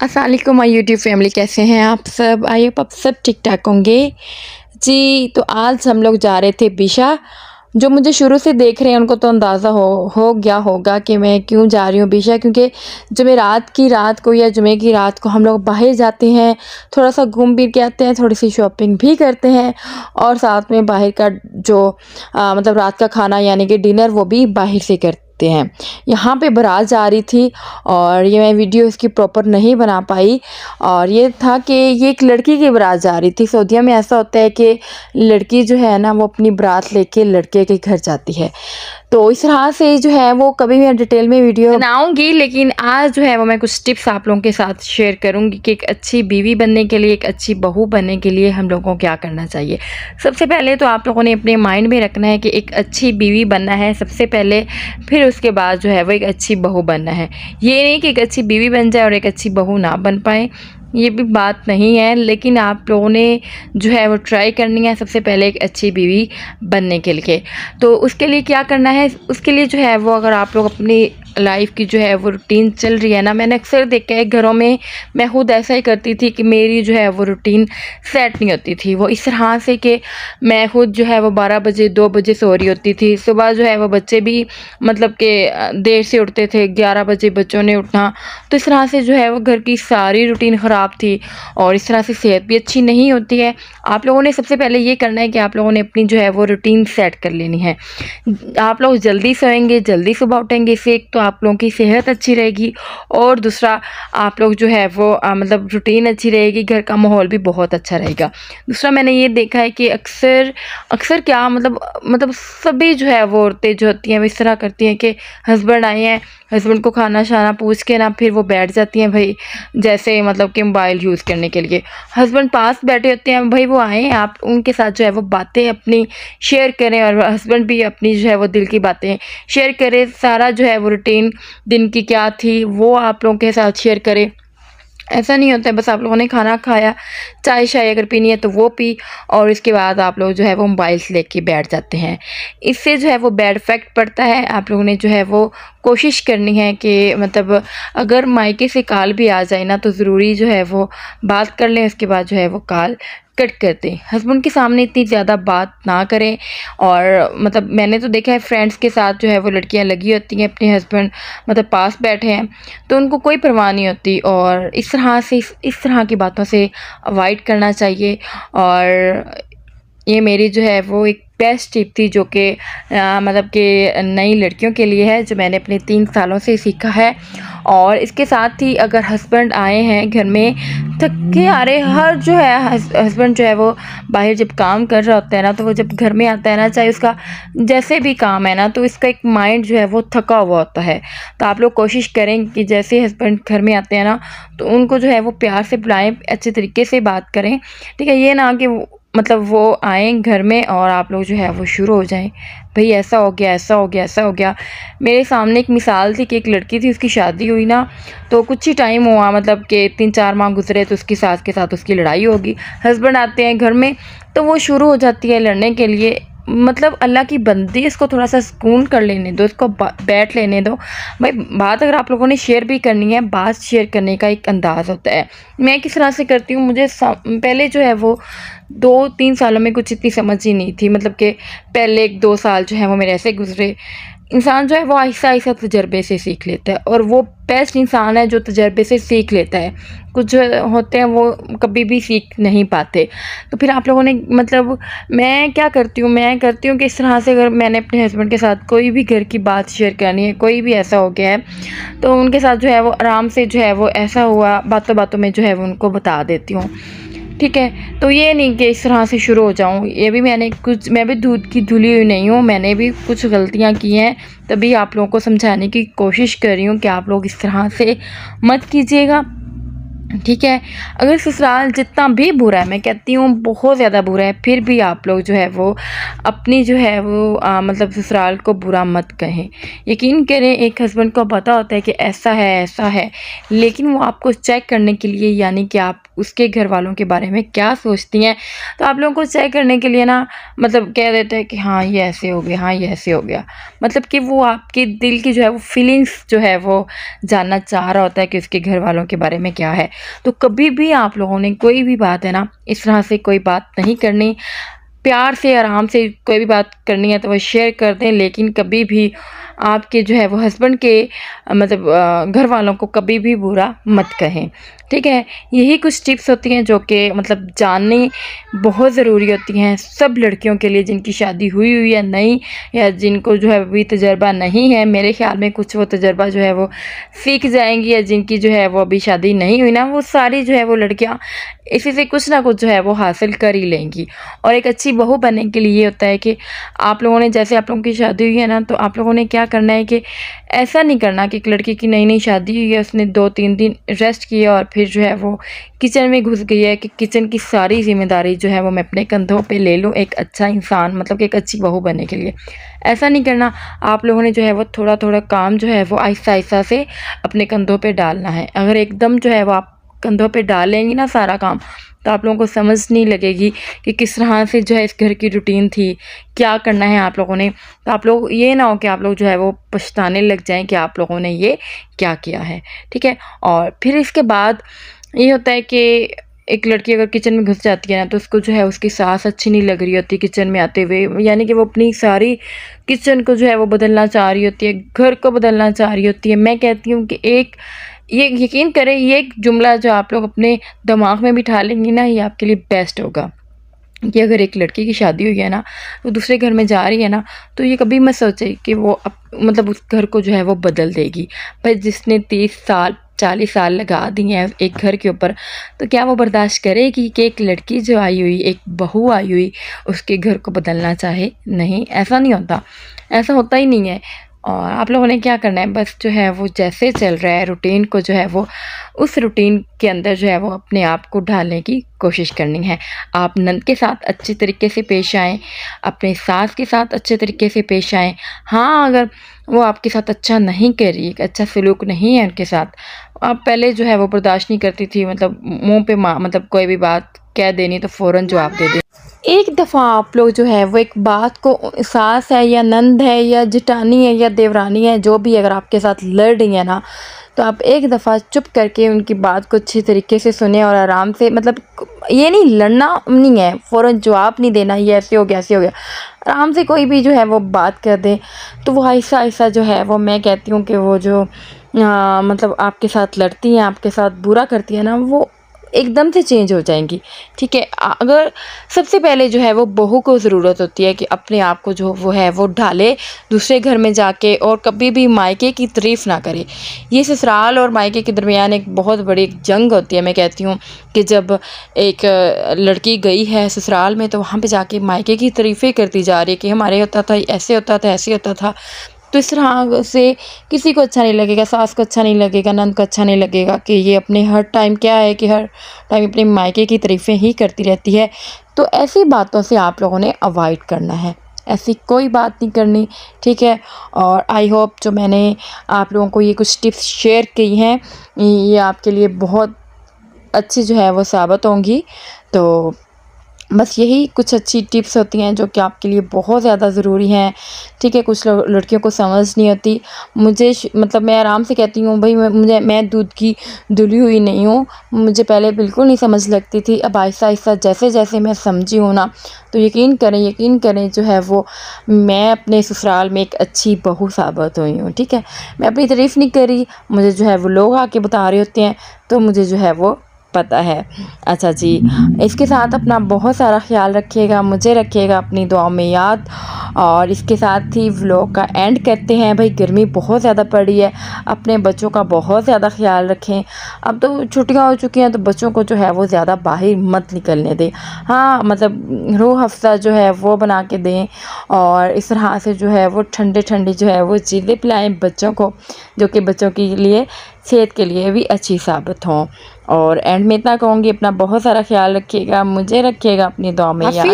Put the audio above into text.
अस्सलाम वालेकुम my YouTube family, कैसे हैं आप सब? आई होप आप सब ठीक ठाक होंगे जी। तो आज हम लोग जा रहे थे बिशा। जो मुझे शुरू से देख रहे हैं उनको तो अंदाज़ा हो गया होगा कि मैं क्यों जा रही हूँ बिशा, क्योंकि जुमेरात की रात को या जुमे की रात को हम लोग बाहर जाते हैं, थोड़ा सा घूम फिर के आते हैं, थोड़ी सी शॉपिंग भी करते हैं और साथ में बाहर का जो मतलब रात का खाना यानी कि डिनर वो भी बाहर से करते हैं। यहाँ पे बारात जा रही थी और ये मैं वीडियो इसकी प्रॉपर नहीं बना पाई। और ये था कि ये एक लड़की की बारात जा रही थी। सऊदीया में ऐसा होता है कि लड़की जो है ना वो अपनी बारात लेके लड़के के घर जाती है। तो इस तरह से जो है वो कभी मैं डिटेल में वीडियो बनाऊंगी, लेकिन आज जो है वो मैं कुछ टिप्स आप लोगों के साथ शेयर करूंगी कि एक अच्छी बीवी बनने के लिए, एक अच्छी बहू बनने के लिए हम लोगों को क्या करना चाहिए। सबसे पहले तो आप लोगों ने अपने माइंड में रखना है कि एक अच्छी बीवी बनना है सबसे पहले, फिर उसके बाद जो है वो एक अच्छी बहू बनना है। ये नहीं कि एक अच्छी बीवी बन जाए और एक अच्छी बहू ना बन पाए, ये भी बात नहीं है। लेकिन आप लोगों ने जो है वो ट्राई करनी है सबसे पहले एक अच्छी बीवी बनने के लिए। तो उसके लिए क्या करना है, उसके लिए जो है वो अगर आप लोग अपनी लाइफ की जो है वो रूटीन चल रही है ना, मैंने अक्सर देखा है घरों में, मैं खुद ऐसा ही करती थी कि मेरी जो है वो रूटीन सेट नहीं होती थी। वो इस तरह से कि मैं खुद जो है वो 12 बजे 2 बजे सो रही होती थी। सुबह जो है वो बच्चे भी मतलब कि देर से उठते थे, 11 बजे बच्चों ने उठना। तो इस तरह से जो है वो घर की सारी रूटीन ख़राब थी और इस तरह से सेहत भी अच्छी नहीं होती है। आप लोगों ने सबसे पहले ये करना है कि आप लोगों ने अपनी जो है वो रूटीन सेट कर लेनी है। आप लोग जल्दी सोएंगे, जल्दी सुबह उठेंगे, इससे एक तो आप लोगों की सेहत अच्छी रहेगी और दूसरा आप लोग जो है वो मतलब रूटीन अच्छी रहेगी, घर का माहौल भी बहुत अच्छा रहेगा। दूसरा मैंने ये देखा है कि अक्सर अक्सर क्या मतलब सभी जो है वो औरतें जो होती हैं वो इस तरह करती हैं कि हस्बैंड आए हैं, हस्बैंड को खाना शाना पूछ के ना फिर वो बैठ जाती हैं भाई, जैसे मतलब कि मोबाइल यूज़ करने के लिए। हस्बैंड पास बैठे होते हैं, भाई वो आए हैं, आप उनके साथ जो है वो बातें अपनी शेयर करें और हस्बैंड भी अपनी जो है वो दिल की बातें शेयर करें। सारा जो है वो रूटीन दिन की क्या थी वो आप लोगों के साथ शेयर करें। ऐसा नहीं होता है बस आप लोगों ने खाना खाया, चाय शाय अगर पीनी है तो वो पी और इसके बाद आप लोग जो है वो मोबाइल्स लेके बैठ जाते हैं। इससे जो है वो बैड इफ़ेक्ट पड़ता है। आप लोगों ने जो है वो कोशिश करनी है कि मतलब अगर मायके से कॉल भी आ जाए ना तो ज़रूरी जो है वो बात कर लें, उसके बाद जो है वो कॉल कट कर दें। हस्बैंड के सामने इतनी ज़्यादा बात ना करें। और मतलब मैंने तो देखा है फ्रेंड्स के साथ जो है वो लड़कियां लगी होती हैं, अपने हस्बैंड मतलब पास बैठे हैं तो उनको कोई परवाह नहीं होती। और इस तरह से इस तरह की बातों से अवॉइड करना चाहिए। और ये मेरी जो है वो एक बेस्ट टिप थी जो कि मतलब कि नई लड़कियों के लिए है, जो मैंने अपने 3 सालों से सीखा है। और इसके साथ ही अगर हस्बैंड आए हैं घर में थके आ रहे, हर जो है हस्बैंड जो है वो बाहर जब काम कर रहा होता है ना तो वो जब घर में आता है ना, चाहे उसका जैसे भी काम है ना, तो इसका एक माइंड जो है वो थका हुआ होता है। तो आप लोग कोशिश करें कि जैसे हस्बैंड घर में आते हैं ना तो उनको जो है वो प्यार से बुलाएं, अच्छे तरीके से बात करें, ठीक है। ये ना कि मतलब वो आएँ घर में और आप लोग जो है वो शुरू हो जाएँ, भई ऐसा हो गया, ऐसा हो गया, ऐसा हो गया। मेरे सामने एक मिसाल थी कि एक लड़की थी, उसकी शादी हुई ना तो कुछ ही टाइम हुआ, मतलब कि 3-4 माह गुज़रे तो उसकी सास के साथ उसकी लड़ाई होगी। हस्बैंड आते हैं घर में तो वो शुरू हो जाती है लड़ने के लिए। मतलब अल्लाह की बंदी, इसको थोड़ा सा सुकून कर लेने दो, इसको बैठ लेने दो। भाई बात अगर आप लोगों ने शेयर भी करनी है, बात शेयर करने का एक अंदाज़ होता है। मैं किस तरह से करती हूँ, मुझे पहले जो है वो 2-3 सालों में कुछ इतनी समझ ही नहीं थी। मतलब कि पहले 1-2 साल जो है वो मेरे ऐसे गुजरे। इंसान जो है वो आहिस्ता आहिस्ता तजर्बे से सीख लेता है और वो बेस्ट इंसान है जो तजर्बे से सीख लेता है। कुछ होते हैं वो कभी भी सीख नहीं पाते। तो फिर आप लोगों ने मतलब मैं क्या करती हूँ, मैं करती हूँ कि इस तरह से अगर मैंने अपने हस्बैंड के साथ कोई भी घर की बात शेयर करनी है, कोई भी ऐसा हो गया है, तो उनके साथ जो है वो आराम से जो है वो ऐसा हुआ बातों बातों में जो है वो उनको बता देती हूँ, ठीक है। तो ये नहीं कि इस तरह से शुरू हो जाऊँ। ये भी मैं भी दूध की धुली हुई नहीं हूँ, मैंने भी कुछ गलतियाँ की हैं, तभी आप लोगों को समझाने की कोशिश कर रही हूँ कि आप लोग इस तरह से मत कीजिएगा। ठीक है। अगर ससुराल जितना भी बुरा है, मैं कहती हूँ बहुत ज़्यादा बुरा है, फिर भी आप लोग जो है वो अपनी जो है वो मतलब ससुराल को बुरा मत कहें। यकीन करें, एक हस्बैंड को पता होता है कि ऐसा है, लेकिन वो आपको चेक करने के लिए, यानी कि आप उसके घर वालों के बारे में क्या सोचती हैं, तो आप लोगों को चेक करने के लिए ना मतलब कह देते हैं कि हाँ ये ऐसे हो गया, हाँ ये ऐसे हो गया। मतलब कि वो आपके दिल की जो है वो फीलिंग्स जो है वो जानना चाह रहा होता है कि उसके घर वालों के बारे में क्या है। तो कभी भी आप लोगों ने कोई भी बात है ना, इस तरह से कोई बात नहीं करनी। प्यार से, आराम से कोई भी बात करनी है तो वो शेयर कर दें, लेकिन कभी भी आपके जो है वो हस्बैंड के मतलब घर वालों को कभी भी बुरा मत कहें, ठीक है। यही कुछ टिप्स होती हैं जो कि मतलब जाननी बहुत ज़रूरी होती हैं सब लड़कियों के लिए, जिनकी शादी हुई हुई है नहीं, या जिनको जो है अभी तजर्बा नहीं है। मेरे ख़्याल में कुछ वो तजर्बा जो है वो सीख जाएंगी, या जिनकी जो है वो अभी शादी नहीं हुई ना, वो सारी जो है वो लड़कियां इसी से कुछ ना कुछ जो है वो हासिल कर ही लेंगी। और एक अच्छी बहू बनने के लिए ये होता है कि आप लोगों ने, जैसे आप लोगों की शादी हुई है ना, तो आप लोगों ने क्या करना है कि ऐसा नहीं करना कि एक लड़की की नई नई शादी हुई है, उसने 2-3 दिन रेस्ट किया और फिर जो है वो किचन में घुस गई है कि किचन की सारी जिम्मेदारी जो है वो मैं अपने कंधों पे ले लूँ एक अच्छा इंसान, मतलब कि एक अच्छी बहू बनने के लिए। ऐसा नहीं करना। आप लोगों ने जो है वो थोड़ा थोड़ा काम जो है वो आहिस्ता आहिस्ता से अपने कंधों पे डालना है। अगर एकदम जो है वो आप कंधों पे डाल लेंगी ना सारा काम, तो आप लोगों को समझ नहीं लगेगी कि किस तरह से जो है इस घर की रूटीन थी, क्या करना है आप लोगों ने। तो आप लोग ये ना हो कि आप लोग जो है वो पछताने लग जाएं कि आप लोगों ने ये क्या किया है, ठीक है। और फिर इसके बाद ये होता है कि एक लड़की अगर किचन में घुस जाती है ना, तो उसको जो है उसकी सास अच्छी नहीं लग रही होती किचन में आते हुए, यानी कि वो अपनी सारी किचन को जो है वो बदलना चाह रही होती है, घर को बदलना चाह रही होती है। मैं कहती हूँ कि ये यकीन करें, ये एक जुमला जो आप लोग अपने दिमाग में बिठा लेंगी ना, ये आपके लिए बेस्ट होगा कि अगर एक लड़की की शादी हुई है ना, वो दूसरे घर में जा रही है ना, तो ये कभी मत सोचे कि वो मतलब उस घर को जो है वो बदल देगी। पर जिसने 30 साल 40 साल लगा दिए हैं एक घर के ऊपर, तो क्या वो बर्दाश्त करेगी कि एक लड़की जो आई हुई, एक बहू आई हुई, उसके घर को बदलना चाहे? नहीं, ऐसा नहीं होता, ऐसा होता ही नहीं है। और आप लोगों ने क्या करना है, बस जो है वो जैसे चल रहा है रूटीन को जो है वो उस रूटीन के अंदर जो है वो अपने आप को ढालने की कोशिश करनी है। आप नंद के साथ अच्छे तरीके से पेश आएँ, अपने सास के साथ अच्छे तरीके से पेश आएँ। हाँ, अगर वो आपके साथ अच्छा नहीं कर रही, एक अच्छा सलूक नहीं है उनके साथ, आप पहले जो है वो बर्दाश्त नहीं करती थी, मतलब मुँह पे मतलब कोई भी बात कह देनी तो फ़ौरन जवाब दे दें। एक दफ़ा आप लोग जो है वो एक बात को, सास है या नंद है या जिठानी है या देवरानी है, जो भी अगर आपके साथ लड़ रही है ना, तो आप एक दफ़ा चुप करके उनकी बात को अच्छी तरीके से सुने और आराम से, मतलब ये नहीं लड़ना नहीं है, फ़ौरन जवाब नहीं देना ये ऐसे हो गया ऐसे हो गया। आराम से कोई भी जो है वो बात कर दे, तो वो आहिस्ता आहिस्ता जो है वो, मैं कहती हूँ कि वो जो मतलब आपके साथ लड़ती हैं, आपके साथ बुरा करती है ना, वो एकदम से चेंज हो जाएंगी, ठीक है। अगर सबसे पहले जो है वो बहू को ज़रूरत होती है कि अपने आप को जो वो है वो ढाले दूसरे घर में जाके, और कभी भी मायके की तारीफ़ ना करे। ये ससुराल और मायके के दरमियान एक बहुत बड़ी जंग होती है। मैं कहती हूँ कि जब एक लड़की गई है ससुराल में, तो वहाँ पे जाके मायके की तारीफ़ें करती जा रही है कि हमारे होता था, ऐसे होता था, ऐसे होता था। तो इस तरह से किसी को अच्छा नहीं लगेगा, सास को अच्छा नहीं लगेगा, नंद को अच्छा नहीं लगेगा कि ये अपने हर टाइम क्या है कि हर टाइम अपने मायके की तारीफ़ें ही करती रहती है। तो ऐसी बातों से आप लोगों ने अवॉइड करना है, ऐसी कोई बात नहीं करनी, ठीक है। और आई होप जो मैंने आप लोगों को ये कुछ टिप्स शेयर की हैं, ये आपके लिए बहुत अच्छी जो है वो साबित होंगी। तो बस यही कुछ अच्छी टिप्स होती हैं जो कि आपके लिए बहुत ज़्यादा ज़रूरी हैं, ठीक है। कुछ लड़कियों को समझ नहीं होती, मुझे मतलब मैं आराम से कहती हूँ भाई, मैं दूध की धुली हुई नहीं हूँ, मुझे पहले बिल्कुल नहीं समझ लगती थी। अब आहिस्ता आहिस्ता जैसे जैसे मैं समझी हूँ ना, तो यकीन करें जो है वो मैं अपने ससुराल में एक अच्छी बहू साबित हुई हूँ, ठीक है। मैं अपनी तारीफ़ नहीं कर रही, मुझे जो है वो लोग आके बता रहे होते हैं, तो मुझे जो है वो पता है। अच्छा जी, इसके साथ अपना बहुत सारा ख्याल रखिएगा, मुझे रखिएगा अपनी दुआओं में याद। और इसके साथ ही व्लॉग का एंड करते हैं। भाई गर्मी बहुत ज़्यादा पड़ी है, अपने बच्चों का बहुत ज़्यादा ख्याल रखें। अब तो छुट्टियां हो चुकी हैं, तो बच्चों को जो है वो ज़्यादा बाहर मत निकलने दें। हाँ, मतलब रूह अफ़ज़ा जो है वो बना के दें, और इस तरह से जो है वो ठंडे ठंडी जो है वो चीज़ें पिलाएं बच्चों को, जो कि बच्चों के लिए सेहत के लिए भी अच्छी साबित हों। और एंड में इतना कहूँगी, अपना बहुत सारा ख्याल रखिएगा, मुझे रखिएगा अपनी दुआ में याद।